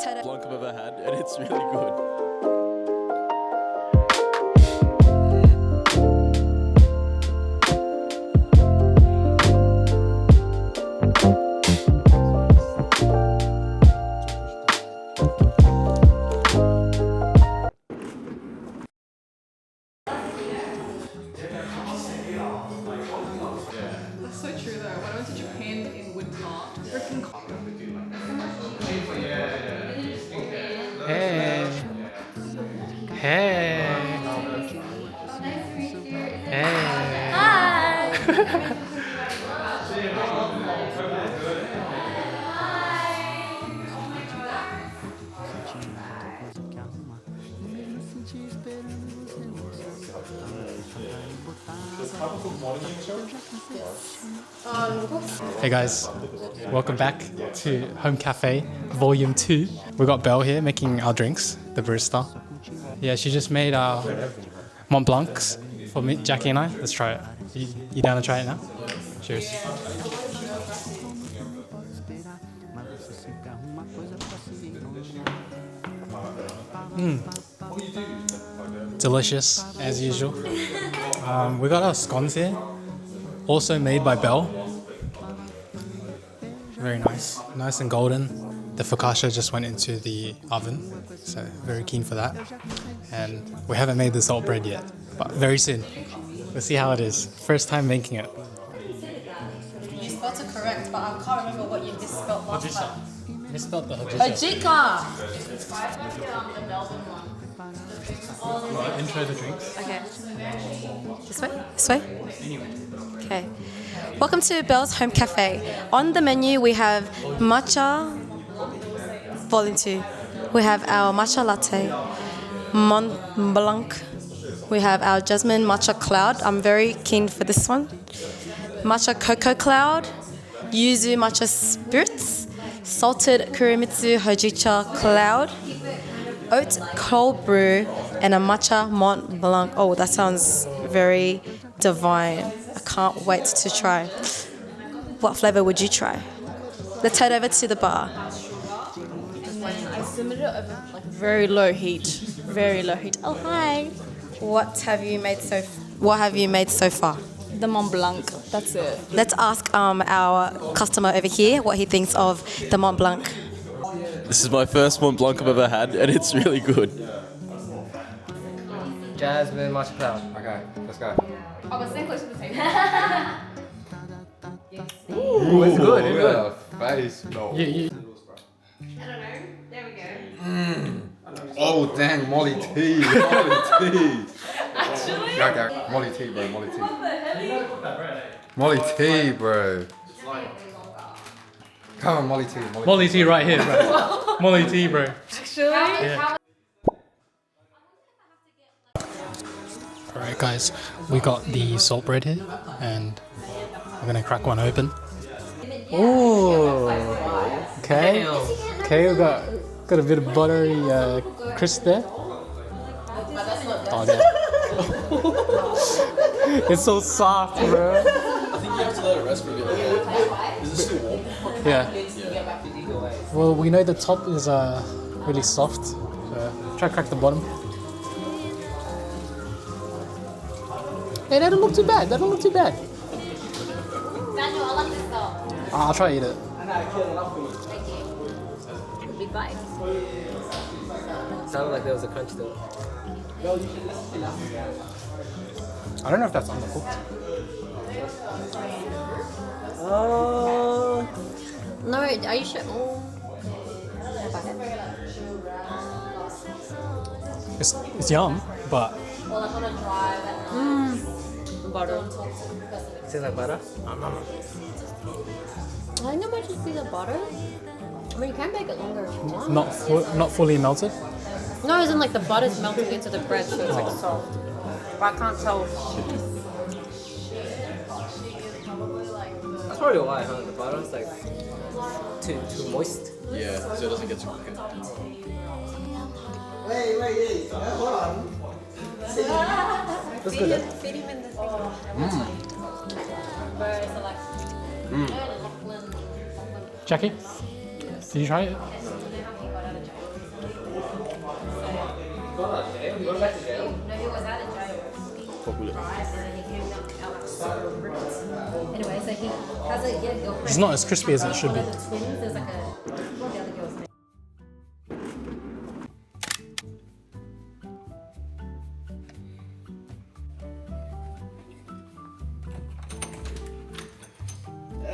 Blanc I've ever had, and it's really good. That's so true though. When I went to Japan in winter, freaking cold. Hey. Hey. Hey. Hi. Hey guys, welcome back to Home Cafe Volume 2. We got Belle here making our drinks, the barista. Yeah, she just made our Mont Blancs for me, Jackie and I. Let's try it. You down to try it now? Cheers. Delicious, as usual. We got our scones here, also made by Belle. Very nice, nice and golden. The focaccia just went into the oven, so very keen for that. And we haven't made the salt bread yet, but very soon. Let's see how it is. First time making it. You spelled it correct, but I can't remember what you misspelled last time. Misspelled the Hojika! Intro the drinks. Okay. This way? This way? Okay. Welcome to Belle's Home Cafe. On the menu we have matcha volume 2. We have our matcha latte, Mont Blanc. We have our jasmine matcha cloud. I'm very keen for this one. Matcha cocoa cloud, yuzu matcha spirits, salted kurimitsu hojicha cloud, oat cold brew, and a matcha Mont Blanc. Oh, that sounds very divine. I can't wait to try. What flavor would you try? Let's head over to the bar. I submitted it over like very low heat. Very low heat. Oh hi. What have you made so far? The Mont Blanc. That's it. Let's ask our customer over here what he thinks of the Mont Blanc. This is my first Mont Blanc I've ever had, and it's really good. Jasmine matcha cloud. Okay, let's go. Oh, but stand close to the table. Ooh, it's good. It's good. Face, no. You, I don't know. There we go. Oh, dang, Molly T. Molly T. Actually? Okay, Molly T, bro. Molly T. Molly T, bro. Come on, Molly T. Molly T right here, bro. Molly T, bro. Actually? Yeah. Alright guys, we got the salt bread here and we're gonna crack one open. Ooh, okay. Okay, we got a bit of buttery crisp there. Oh, yeah. It's so soft, bro. I think you have to let it rest for a bit. Is this still warm? Yeah. Well, we know the top is really soft. So try to crack the bottom. Hey, that don't look too bad. That don't look too bad. Daniel, I like this though. I'll try to eat it. Thank you. Big bite. Sounded like there was a crunch to it. I don't know if that's undercooked. No, are you sure? Oh. It's yum, but Or like on a drive at night. Butter. Tastes like butter. I think I might just see the butter. I mean, you can make it longer if you want. not fully melted. No, as in like the butter's melting into the bread, so it's like soft. But I can't tell. That's probably why, huh? The butter's like too moist. Yeah, so it doesn't get too cooked. That's good. Feed him in the thing. Jackie, did you try it? got out of jail? You got back to jail? No, he was out of jail. Probably. Right, and then he came out Anyway, so he has a girlfriend. It's not as crispy as it should be. One of the twins, there's like a. What the other girl's name?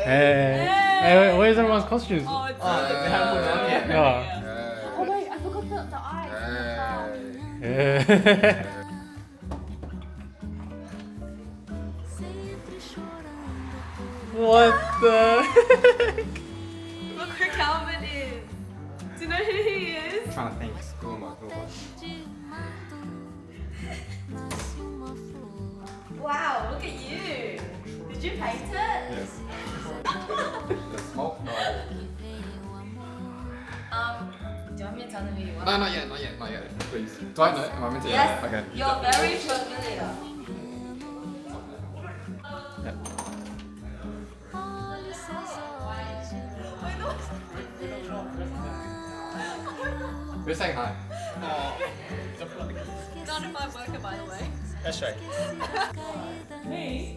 Hey, wait, where's everyone's costumes? Oh, it's They haven't put it on yet. Oh. oh wait, I forgot the eye. Yeah. What the? Look who Calvin is. Do you know who he is? I'm trying to think. Wow, look at you. Did you paint it? Yes. The smoke? No. Do you want me to tell them who you are? No, not yet. Please. Do I know? Am I meant to know? Yes, Okay. you're very familiar. We're saying hi. Not if I'm working, by the way. That's right. Me?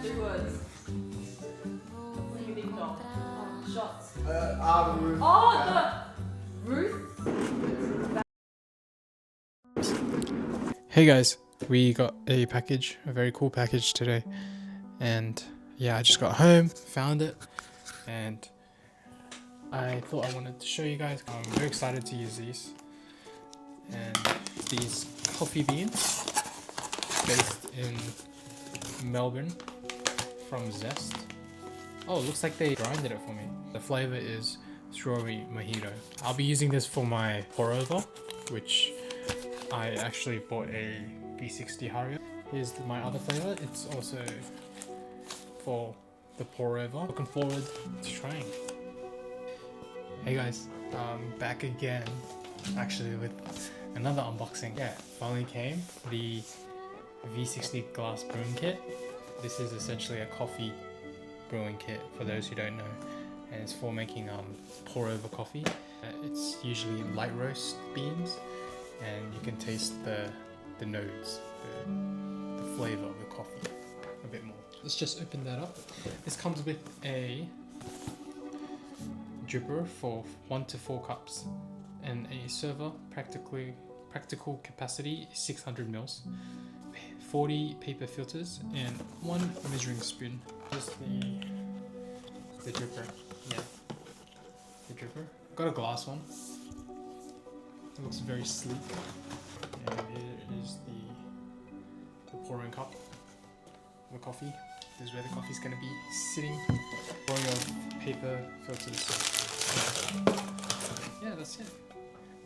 2 words. Shots. Ruth. Oh, the Ruth? Hey guys, we got a package, a very cool package today, and yeah, I just got home, found it, and I thought I wanted to show you guys. I'm very excited to use these, and these coffee beans based in Melbourne from Zest. Oh, it looks like they grinded it for me. The flavor is strawberry mojito. I'll be using this for my pour over, which I actually bought a V60 Harrier. Here's my other flavor. It's also for the pour over. Looking forward to trying. Hey guys, back again, actually with another unboxing. Yeah, finally came, the V60 glass brewing kit. This is essentially a coffee brewing kit for those who don't know, and it's for making pour over coffee. It's usually light roast beans, and you can taste the notes, the flavor of the coffee a bit more. Let's just open that up. This comes with a dripper for 1 to 4 cups, and a server. Practical capacity is 600 mils, 40 paper filters, and 1 measuring spoon. Just the dripper. Yeah, the dripper. Got a glass one. It looks very sleek. And here is the pouring cup of the coffee. This is where the coffee's gonna be sitting. Pouring of paper filters. Yeah, that's it.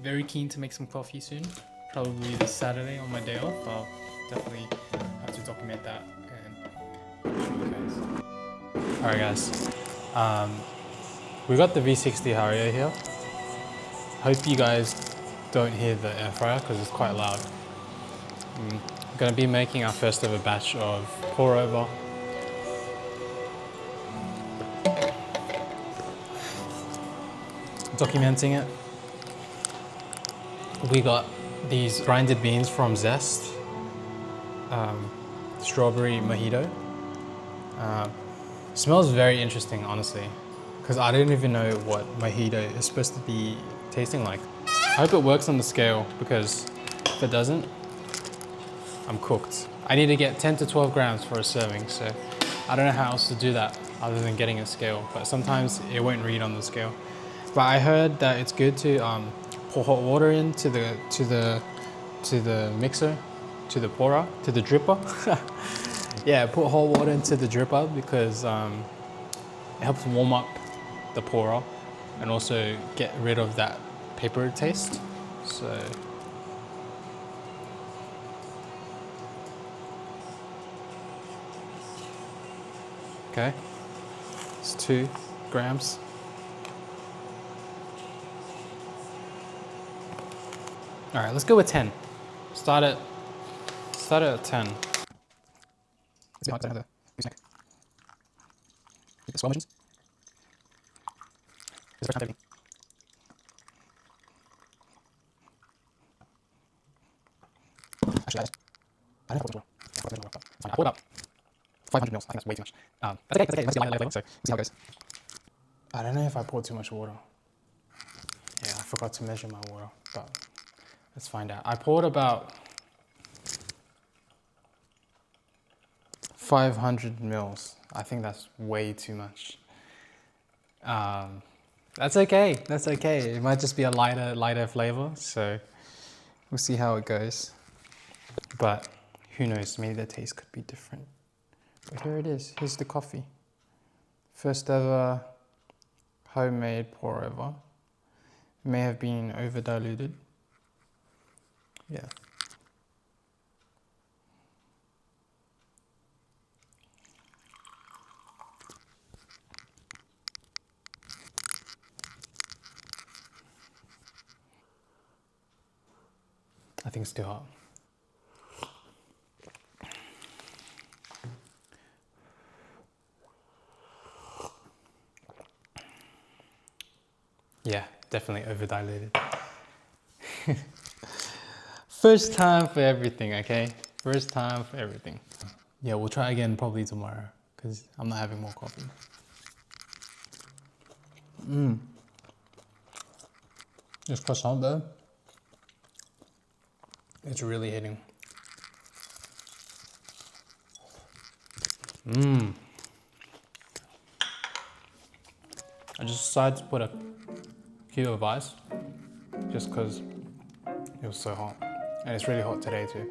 Very keen to make some coffee soon. Probably this Saturday on my day off. I'll definitely have to document that and show you guys. Alright guys, we got the V60 Harrier here. Hope you guys don't hear the air fryer because it's quite loud. I'm gonna be making our first ever batch of pour over. Documenting it. We got these grinded beans from Zest. Strawberry mojito. Smells very interesting, honestly, because I didn't even know what mojito is supposed to be tasting like. I hope it works on the scale, because if it doesn't, I'm cooked. I need to get 10 to 12 grams for a serving, so I don't know how else to do that other than getting a scale, but sometimes it won't read on the scale. But I heard that it's good to pour hot water into the mixer, to the pourer, to the dripper. Yeah, put hot water into the dripper because it helps warm up the pourer and also get rid of that paper taste. So okay, it's 2 grams. All right, let's go with 10. Start at 10. It's a bit hard to have the gooseneck. The swell motions. This is the first time Actually, I don't know I poured about 500 mils. I think that's way too much. That's okay. It must be light level, so we'll see how it goes. I don't know if I poured too much water. Yeah, I forgot to measure my water, but let's find out. I poured about 500 mils. I think that's way too much. That's okay. That's okay. It might just be a lighter flavor, so we'll see how it goes. But who knows? Maybe the taste could be different. But here it is. Here's the coffee. First ever homemade pour over. May have been over diluted. Yeah. I think it's too hot. Yeah, definitely over diluted. First time for everything, okay? First time for everything. Yeah, we'll try again probably tomorrow because I'm not having more coffee. This croissant though, it's really hitting. I just decided to put a cube of ice just because it was so hot. And it's really hot today too.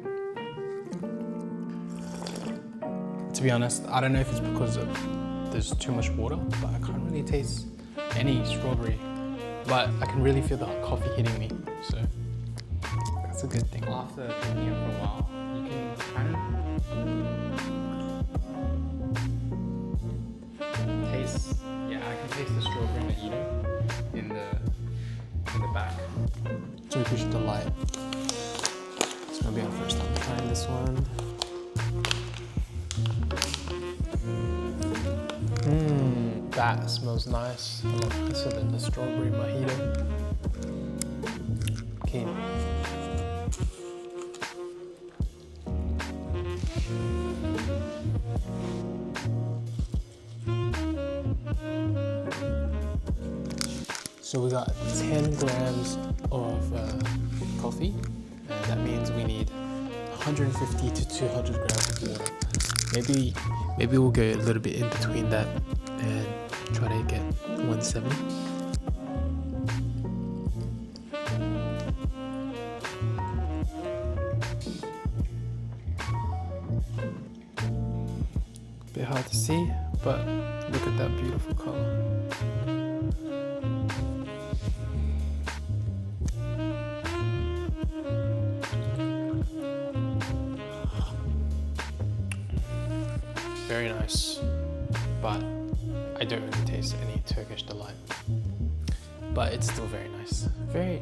To be honest, I don't know if it's because there's too much water, but I can't really taste any strawberry. But I can really feel the coffee hitting me, so that's a good thing. After drinking it for a while, you can kind of taste, yeah, I can taste the strawberry mojito in the back. So we push the light. It's gonna be our first time trying this one. That smells nice. A lot nicer than the strawberry mojito. Okay. So we got 10 grams of coffee, and that means we need 150 to 200 grams of water. Maybe we'll go a little bit in between that and try to get 170. Bit hard to see, but look at that beautiful color. Very nice, but I don't really taste any Turkish delight. But it's still very nice. Very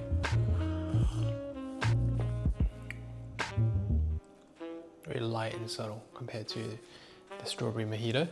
light and subtle compared to the strawberry mojito.